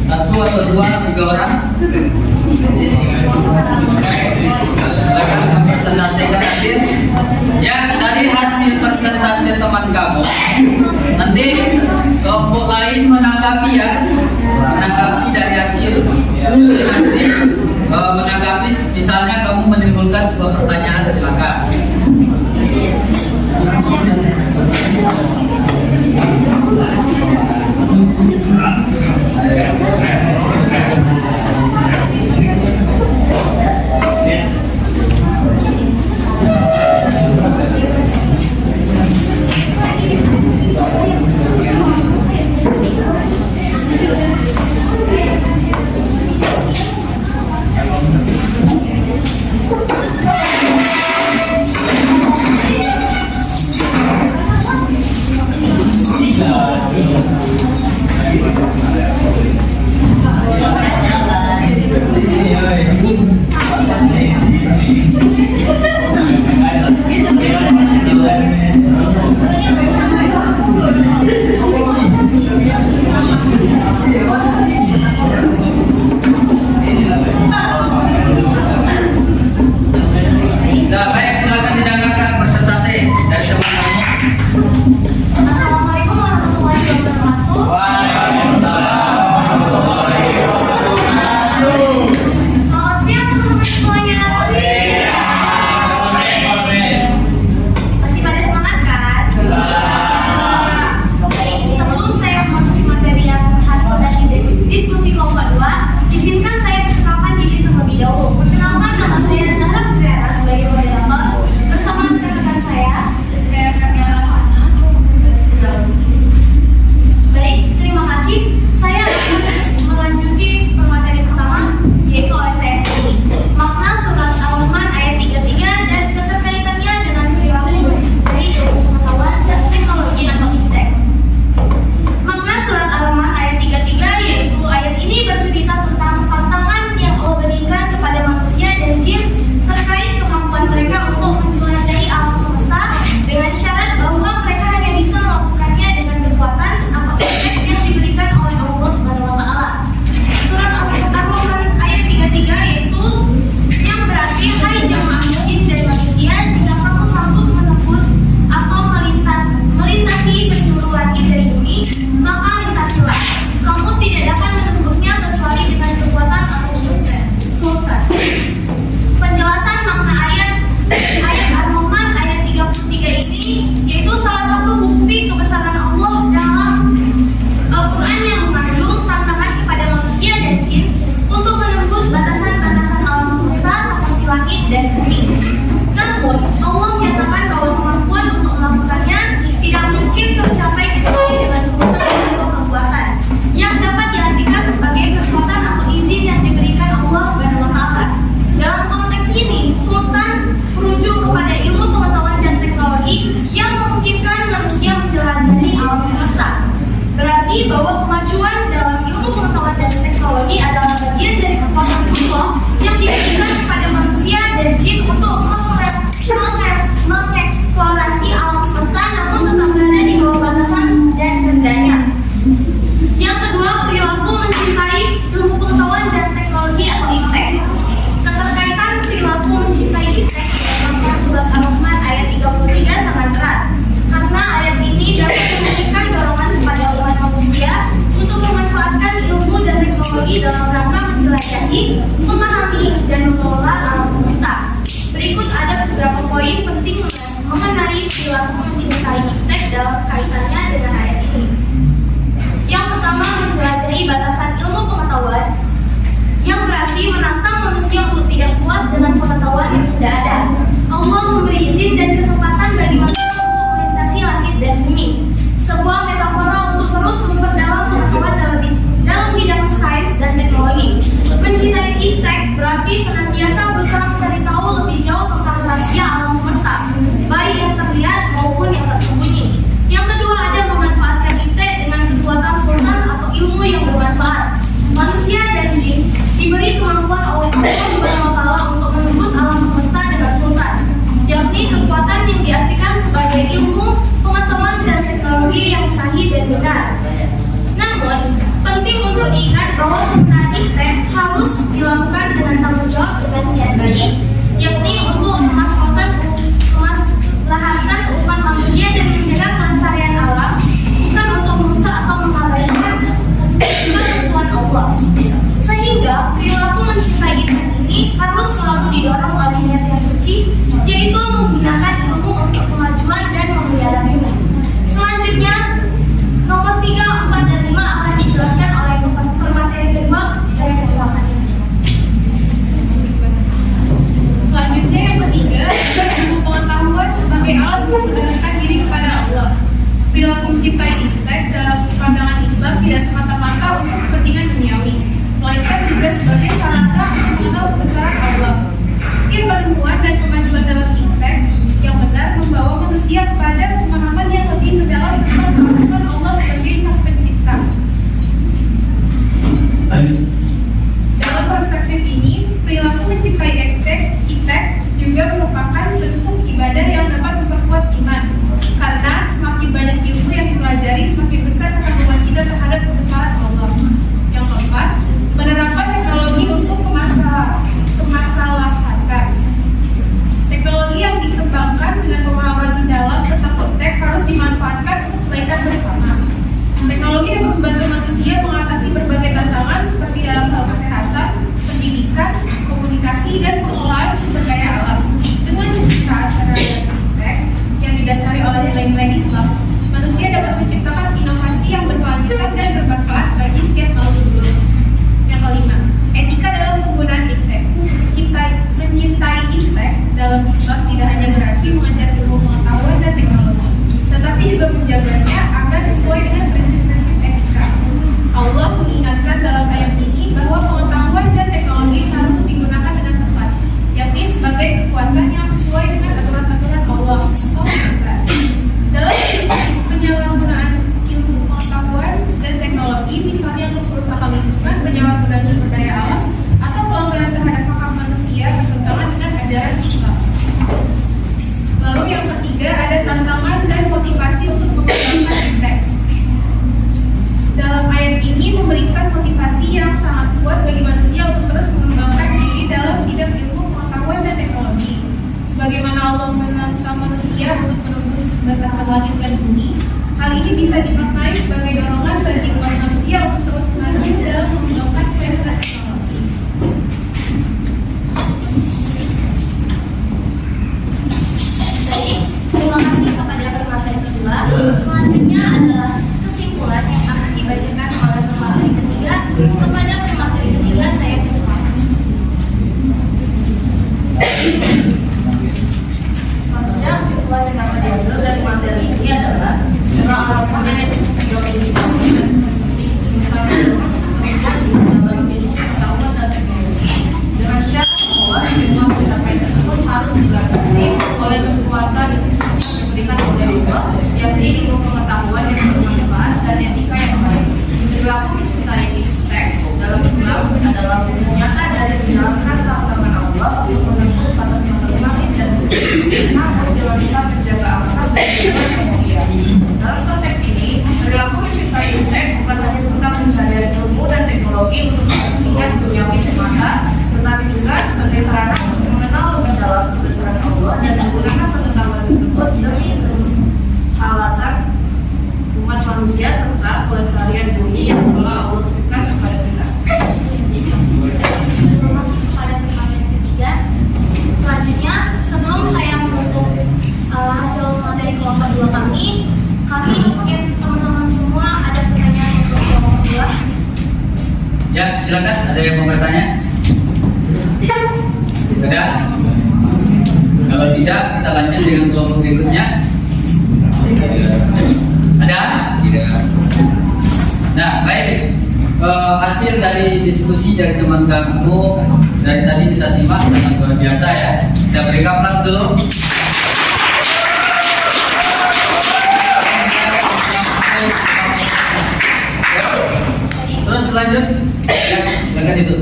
1 atau 2, 3 orang. Silakan mempresentasikan hasil. Ya, dari hasil presentasi teman kamu, nanti kelompok lain menanggapi ya, menanggapi dari hasil. Nanti menanggapi, misalnya kamu menimbulkan sebuah pertanyaan, silakan. bahwa kemajuan dalam ilmu pengetahuan dan teknologi adalah bagian dari kekuasaan Allah yang diberikan kepada manusia dan jin untuk mengeksplorasi alam semesta namun tetap berada di bawah batasan dan kendalinya. Yang kedua, perilaku mencintai ilmu pengetahuan dan teknologi atau iptek. Keterkaitan perilaku mencintai iptek dalam surat Al-Rahman ayat 33 sangat erat. Karena ayat ini dapat memberikan dorongan kepada umat manusia untuk memanfaatkan ilmu dan teknologi dalam rangka menjelajahi, memahami, dan mengelola alam semesta. Berikut ada beberapa poin penting mengenai perilaku mencintai iptek dalam kaitannya dengan ayat ini. Yang pertama, menjelajahi batasan ilmu pengetahuan, yang berarti menantang manusia untuk tidak puas dengan pengetahuan yang sudah ada. Allah memberi izin dan kesempatan bagi manusia untuk melintasi langit dan bumi. Sebuah metafora untuk terus memperdalam pengetahuan dalam bidang sains dan teknologi. Mencintai iptek berarti senantiasa berusaha mencari tahu lebih jauh tentang rahasia alam semesta, baik yang terlihat maupun yang tersembunyi. Yang kedua, ada memanfaatkan iptek dengan kekuatan sultan atau ilmu yang bermanfaat. Manusia dan jin diberi kemampuan oleh Allah Subhanahu wa Ta'ala untuk menembus alam semesta dengan sultan, yakni kekuatan yang diartikan sebagai ilmu, pengetahuan dan teknologi yang sahih dan benar. Namun, penting untuk diingat bahwa penggunaan iptek harus dilakukan dengan tanggung jawab dengan niat baik, yakni untuk memaslahatan umat manusia dan menjaga kelestarian alam, bukan untuk merusak atau mengabaikan ketentuan Allah. Sehingga perilaku mencintai iptek ini harus selalu didorong oleh niat yang suci, yaitu menggunakan ilmu untuk kemajuan dan memelihara bumi. Selanjutnya, nomor 3, 4, dan 5 akan dijelaskan oleh pemateri kedua dari kesempatan ini. Selanjutnya yang ketiga, ilmu pengetahuan sebagai alat untuk mendekatkan diri kepada Allah. Perilaku mencintai iptek dalam pandangan Islam tidak semata-mata untuk kepentingan duniawi, melainkan juga sebagai sarana untuk mengenal kebesaran Allah. Skill penemuan dan kemajuan dalam iptek yang benar membawa manusia kepada pemahaman yang lebih mendalam tentang kemampuan Allah sebagai Sang Pencipta. Dalam perspektif ini, perilaku mencintai iptek juga merupakan bentuk ibadah yang dapat memperkuat iman. Karena semakin banyak ilmu yang dipelajari, semakin besar kekaguman kita terhadap kebesaran Allah. Yang keempat, menerapkan teknologi untuk kemaslahatan. Teknologi yang dikembangkan dengan pemahaman mendalam tentang iptek harus dimanfaatkan untuk kebaikan bersama. Teknologi dapat membantu manusia mengatasi berbagai tantangan seperti dalam hal kesehatan, pendidikan, komunikasi, dan pengelolaan sumber daya alam. Dengan penciptaan terhadap iptek yang didasari oleh nilai-nilai Islam, manusia dapat menciptakan inovasi yang berkelanjutan dan bermanfaat bagi setiap makhluk hidup. Yang kelima, etika dalam penggunaan iptek. Mencintai iptek dalam Islam tidak hanya berarti mengajar ilmu pengetahuan dan teknologi, tetapi juga menjaganya agar sesuai dengan prinsip-prinsip etika. Allah mengingatkan dalam ayat ini bahwa pengetahuan dan teknologi harus digunakan dengan tepat, yakni sebagai kekuatan yang sesuai dengan aturan-aturan Allah. Dalam penyalahgunaan ilmu pengetahuan dan teknologi, misalnya untuk kerusakan lingkungan, penyalahgunaan sumber daya alam, atau pelanggaran terhadap hak manusia bertentangan dengan ajaran Islam. Lalu yang ketiga, ada tantangan dan motivasi untuk mengembangkan iptek. Dalam ayat ini memberikan motivasi yang sangat kuat bagi manusia untuk terus mengembangkan diri dalam bidang ilmu pengetahuan dan teknologi. Sebagaimana Allah menantang manusia untuk menembus batasan langit dan bumi, hal ini bisa dimaknai sebagai dorongan bagi umat manusia untuk terus maju dalam mengembangkan sains dan teknologi. Terima kasih kepada pemateri kedua. Selanjutnya adalah kesimpulan yang akan dibacakan oleh pemateri ketiga. Kepada pemateri ketiga, saya persilakan. Kesimpulan yang dapat diambil dari materi ini adalah Al-Rahman ayat 33 Perilaku mencintai teks dalam Islam adalah wujud nyata dari menjalankan keagama Allah untuk menempuh batas-batas langit dan bumi, namun juga bisa menjaga akhlak dan jiwa yang mulia. Dalam konteks ini, perilaku mencintai teks bukan hanya tentang pencarian ilmu dan teknologi untuk kepentingan duniawi semata, tetapi juga sebagai sarana untuk mengenal lebih dalam kebesaran Allah dan menggunakan pengetahuan tersebut demi peralatan umat manusia serta pelestarian bumi yang telah Allah berikan kepada kita. Masuk kepada pertanyaan ketiga. Selanjutnya, sebelum saya menutup hasil materi kelompok 2 kami mungkin teman-teman semua ada pertanyaan untuk kelompok 2. Ya, silakan. Ada yang mau bertanya? Sudah? Kalau tidak, kita lanjut dengan kelompok berikutnya. Ada? Tidak. Nah, baik. Hasil dari diskusi dari teman kamu dari tadi kita simak sangat luar biasa ya. Kita beri kaplas dulu. Terus lanjut. Ya, silakan itu.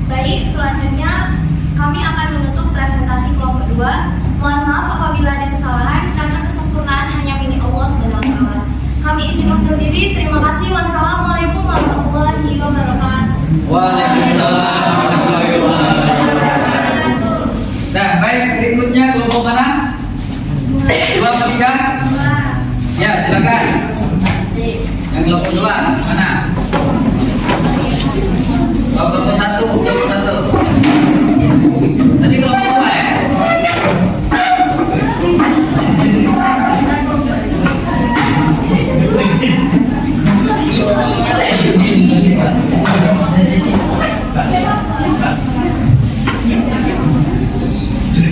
Baik, selanjutnya kami akan menutup presentasi kelompok 2. Mohon maaf apabila ada kesalahan karena kesempurnaan hanya milik Allah SWT. Kami izin undur diri. Terima kasih. Wassalamualaikum warahmatullahi wabarakatuh. Waalaikumsalam warahmatullahi wabarakatuh. Nah, baik, berikutnya kelompok mana? 2 atau 3? Ya, silakan. Yang kelompok 2 mana? Oh, kelompok 1. Tadi kelompok 2 ya?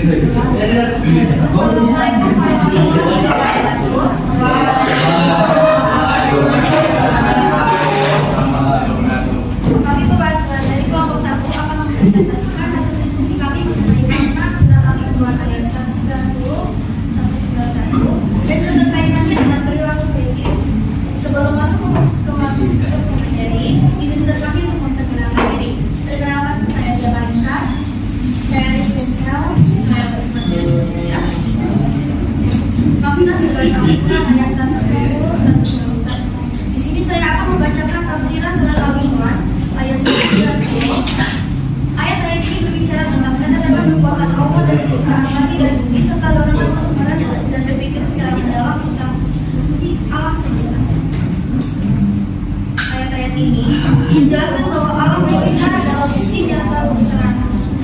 Assalamualaikum warahmatullahi wabarakatuh. Kami perwakilan dari kelompok 1 akan mempresentasikan hasil diskusi kami mengenai makna sudah kami keluarkan dari 190, 191 dan keterkaitannya dengan perilaku kritis. Sebelum masuk ke materi, izinkan kami untuk memperkenalkan diri. Perkenalkan, saya Syabah Aisyah, saya Rizal, saya bersemangat di sini ya. Makna sudah kami hanya 190, 191. Di sini saya akan membacakan tafsiran surat Al-Imran ayat 90. Ayat-ayat ini berbicara tentang kata-kata kekuatan Allah dan ketuhanan langit dan bumi serta dorongan untuk merendah dan berpikir secara mendalam tentang alam semesta. Ayat-ayat ini menjelaskan bahwa alam semesta adalah bukti nyata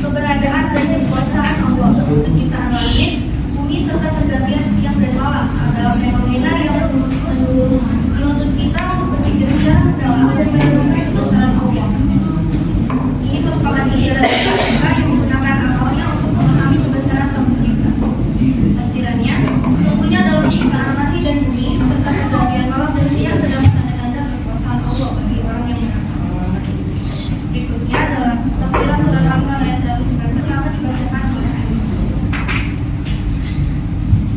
keberadaan dan kekuasaan Allah. Penciptaan langit, bumi serta pergantian siang dan malam adalah fenomena yang menuntut kita untuk berpikir secara mendalam dan menemukan kebesaran Allah. Ini merupakan isyarat kita yang menggunakan akalnya untuk memahami kebesaran Sang Pencipta. Tafsirannya, sesungguhnya dalam penciptaan langit dan bumi serta pergantian malam dan siang terdapat tanda-tanda kekuasaan Allah bagi orang yang menakal. Berikutnya adalah tafsiran surat Al-Imran ayat 191 yang akan dibacakan oleh Ayus.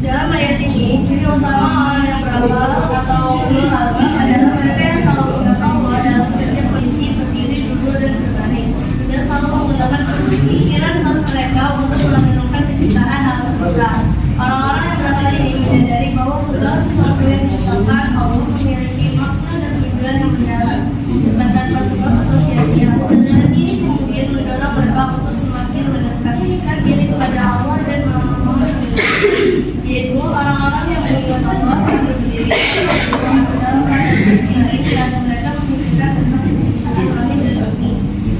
Dalam ayat ini, ciri utama orang yang berakal atau ulul albab adalah mereka yang selalu menggunakan Allah dalam setiap kondisi berdiri, duduk, dan berbaring, dan selalu menggunakan pikiran mereka untuk merenungkan penciptaan alam semesta. Orang-orang yang berakal ini menyadari bahwa segala sesuatu yang diciptakan Allah memiliki makna dan tujuan yang mendalam, bukan tanpa sebab atau sia-sia. Kesadaran ini kemudian mendorong mereka untuk semakin mendekatkan diri kepada Allah dan memohon yaitu orang-orang yang berbuat Allah sambil berdiri dalam keadaan dan mereka memikirkan tentang penciptaan langit dan bumi.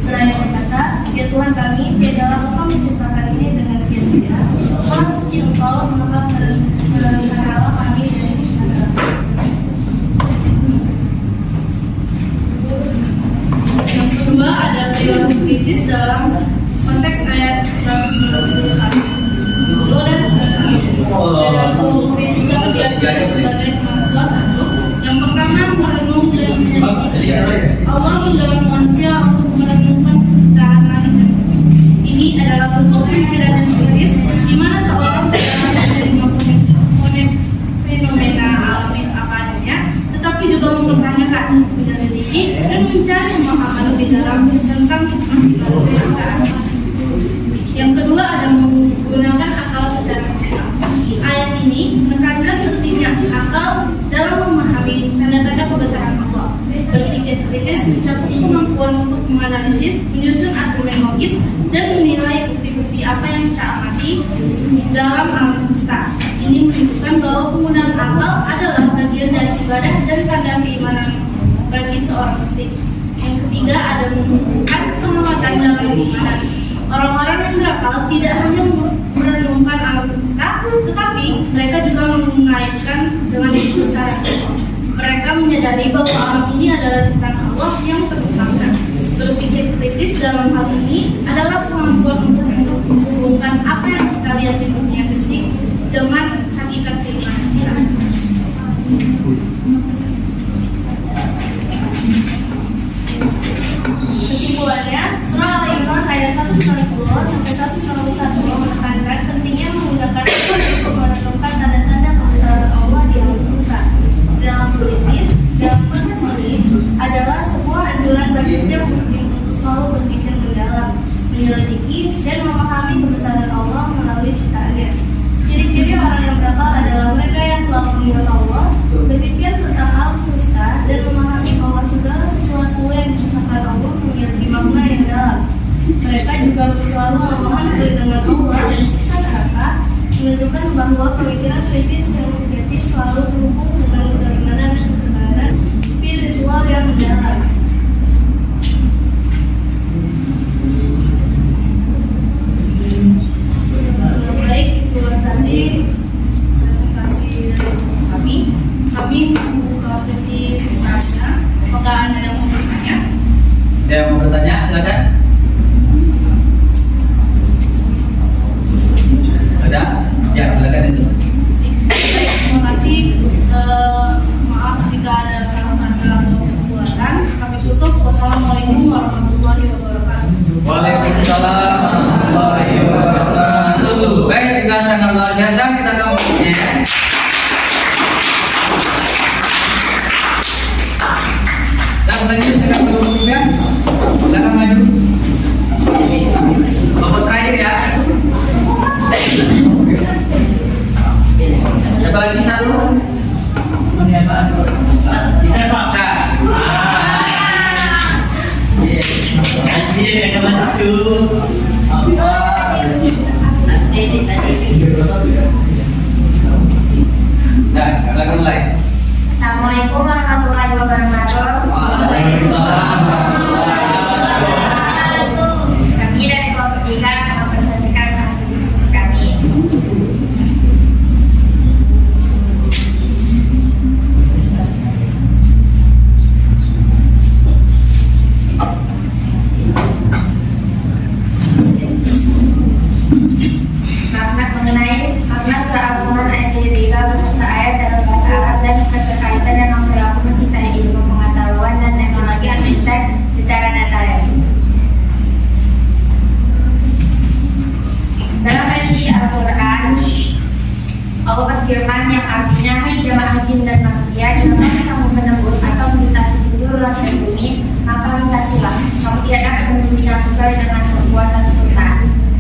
Seraya berkata, ya Tuhan kami, tiadalah Engkau menciptakan ini dengan sia-sia. Allah suci Engkau mengapa melarikan Allah kami dari siksa neraka. Yang kedua ada perilaku kritis dalam konteks ayat 191. Dan perilaku kritis dapat diartikan sebagai kemampuan untuk yang pertama merenung dan menyadari. Allah mendorong manusia untuk merenungkan penciptaan langit dan bumi. Ini adalah bentuk pikiran yang kritis di mana seorang tidak hanya menerima fenomena alami apa adanya, tetapi juga mempertanyakan, menyelidiki tentang kemanusiaan. Yang kedua ada menggunakan akal secara rasional. Ayat ini menekankan pentingnya akal dalam memahami tanda-tanda kebesaran Allah. Berpikir kritis mencakup kemampuan untuk menganalisis, menyusun argumen logis, dan menilai bukti-bukti apa yang kita amati dalam alam semesta. Ini menunjukkan bahwa penggunaan akal adalah bagian dari ibadah dan tanda keimanan bagi seorang muslim. Yang ketiga ada menunjukkan pengamatan dalam keimanan. Orang-orang yang berakal tidak hanya merenungkan alam semesta, tetapi mereka juga mengaitkan dengan kebesaran Allah. Mereka menyadari bahwa alam ini adalah ciptaan Allah yang terutama. Berpikir kritis dalam hal ini adalah kemampuan untuk menghubungkan apa yang kita lihat di dunia fisik dengan hakikat keimanan kita. Kesimpulannya, surah Al-Imran ayat 190 sampai 191 menekankan pentingnya menggunakan akal untuk menemukan tanda-tanda kebesaran Allah di alam semesta. Dalam politis, dalam konteks ini adalah sebuah anjuran bagi setiap muslim untuk selalu berpikir mendalam, menyelidiki dan memahami kebesaran Allah melalui ciptaannya. Ciri-ciri orang yang berakal adalah mereka yang selalu mengingat Allah, berpikir tentang alam semesta, dan memahami bahwa segala sesuatu yang diciptakan Allah memiliki makna yang dalam. Mereka juga selalu memohon perlindungan Allah dan siksa neraka, menunjukkan bahwa pemikiran kritis yang sejati selalu berhubung dengan keimanan dan kesabaran spiritual yang mendalam. Baik, itu tadi presentasi dari kami membuka sesi bertanya. Apakah ada yang mau bertanya? Ada yang mau bertanya? Silakan. Ada? Ya, silakan itu. Baik, terima kasih. Maaf jika ada salah kata atau kekurangan. Kami tutup. Wassalamualaikum warahmatullahi wabarakatuh. Waalaikumsalam warahmatullahi wabarakatuh. Baik, dengan sangat luar biasa kita kampungnya. Dan lanjut dengan berikutnya. Silakan maju. Nomor terakhir ya. Siapa lagi satu? Siapa? Nah, silakan mulai. Assalamualaikum warahmatullahi wabarakatuh. Waalaikumsalam. Kami dari kelompok 3 mempresentasikan hasil diskusi kami. Mengenai makna surah Al-Quran ayat 3 beserta ayat dalam bahasa Arab dan keterkaitan dengan perilaku mencintai ilmu pengetahuan dan teknologi atau iptek secara netral. Dalam ayat suci Al-Quran, Allah berfirman yang artinya, hai jamaah jin dan manusia, jika kamu menembus atau melintasi penjuru langit dan bumi, maka lintasilah. Kamu tidak akan menjadi kecuali dengan kekuasaan sultan.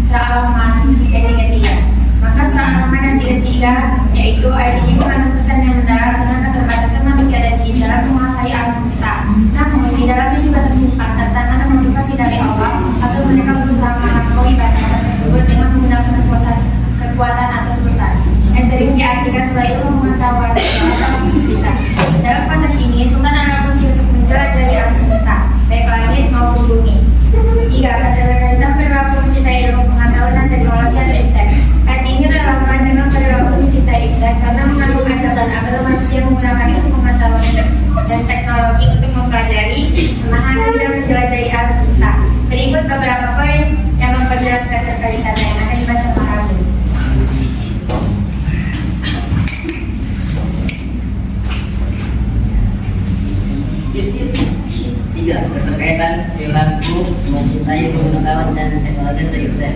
Surah Al-Rahman ayat 33. Maka surah Al-Rahman ayat 33, yaitu ayat ini mengandung pesan yang mendalam dengan keterbatasan manusia dan jin dalam menguasai alam semesta. Namun di dalamnya juga tersimpan tantangan motivasi dari Allah atau mereka berusaha melampaui batasan tersebut dengan menggunakan kekuatan atau sultan. Yang sering diartikan sebagai ilmu pengetahuan atau aktivitas. Dalam konteks ini, sultan adalah kunci untuk menjelajahi alam semesta, baik langit maupun bumi. 3. Keterkaitan perilaku mencintai ilmu pengetahuan dan teknologi atau iptek. Ayat ini relevan dengan perilaku mencintai iptek karena mengandung ajaran agar manusia menggunakan ilmu pengetahuan dan teknologi untuk mempelajari, memahami dan menjelajahi alam semesta. Berikut beberapa poin yang memperjelas keterkaitannya yang akan dibaca Pak Agus. Tiga, keterkaitan perilaku mencintai pengetahuan dan teknologi atau iptek.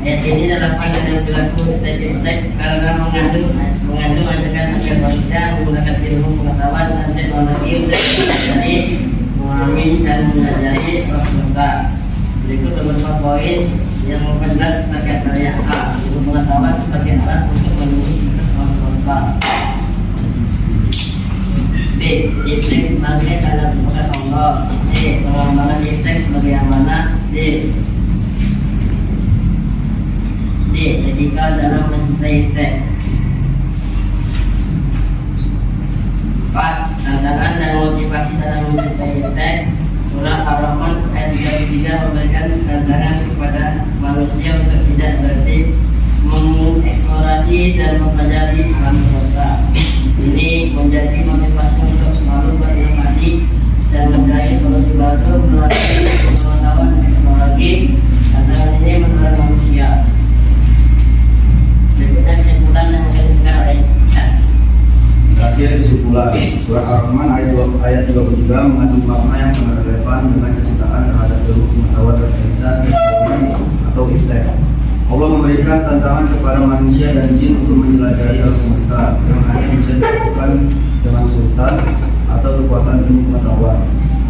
Ayat ini relevan dengan perilaku iptek karena mengandung ajakan agar manusia menggunakan ilmu pengetahuan dan teknologi untuk mempelajari, memahami dan mempelajari alam semesta. Berikut beberapa poin yang memperjelas terkait daya A, ilmu pengetahuan sebagai alat untuk menulis alam semesta. B. Iptek sebagai tanda kebesaran Allah. D. Pengembangan iptek sebagai amanah. D. Etika dalam mencintai iptek. 4. Tantangan dan motivasi dalam mencintai iptek. Surah Ar-Rahman ayat 33 memberikan tantangan kepada manusia untuk tidak berhenti mengeksplorasi dan mempelajari alam semesta. Ini menjadi motivasi untuk selalu berinovasi dan mencari solusi baru melalui pengetahuan dan teknologi. Tantangan ini menolong manusia. Berikutnya kesimpulan yang akan diberikan oleh Ihsan. Terakhir kesimpulan, surah Ar-Rahman ayat 23 mengandung makna yang sangat relevan dengan kecintaan terhadap ilmu pengetahuan dan pengetahuan atau iptek. Allah memberikan tantangan kepada manusia dan jin untuk menjelajahi alam semesta yang hanya bisa dilakukan dengan sultan atau kekuatan ilmu pengetahuan.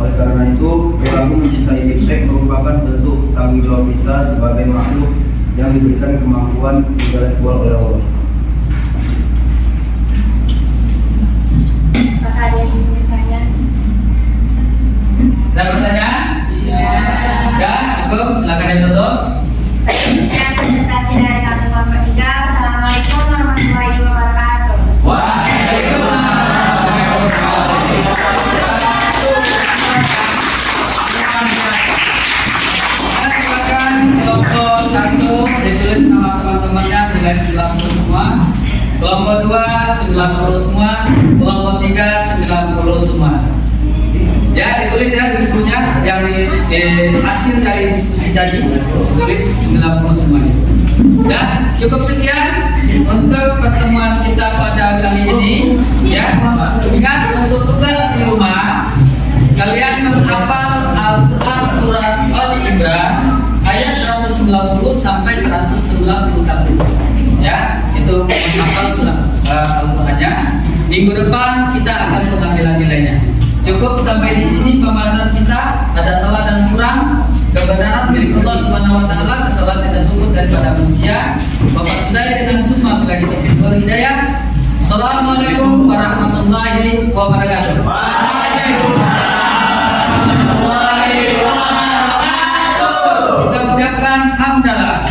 Oleh karena itu, perilaku mencintai iptek merupakan bentuk tanggung jawab kita sebagai makhluk yang diberikan kemampuan intelektual oleh Allah. Apakah ada yang ingin bertanya? Ada pertanyaan? Ya, cukup. Silakan ditutup. Sekian presentasi dari kami kelompok 3. Assalamualaikum warahmatullahi wabarakatuh. Silakan kelompok 1 ditulis nama teman-temannya dengan 90 semua. Kelompok 2 90 semua. Kelompok 3 90 semua. Ya, ditulis ya di bukunya yang di hasil dari diskusi tadi, ditulis 90 semuanya. Ya, cukup sekian untuk pertemuan kita pada kali ini. Ya, ingat untuk tugas di rumah kalian menghafal Al-Quran surat Al-Imran ayat 190 sampai 191. Ya, itu menghafal surat Al-Qurannya. Minggu depan kita akan pengambilan nilainya. Cukup sampai di sini pembahasan kita. Ada salah dan kurang, kebenaran milik Allah Subhanahu wa taala, kesalahan kita tunggu daripada manusia. Bapak Sudai dengan semua bila kita wal hidayah. Assalamualaikum warahmatullahi wabarakatuh. Kita ucapkan hamdalah.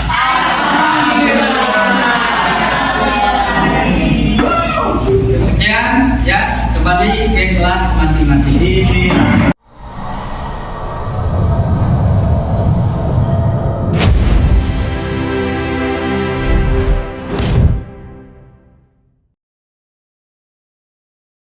Sekian ya, kembali ke kelas masing-masing.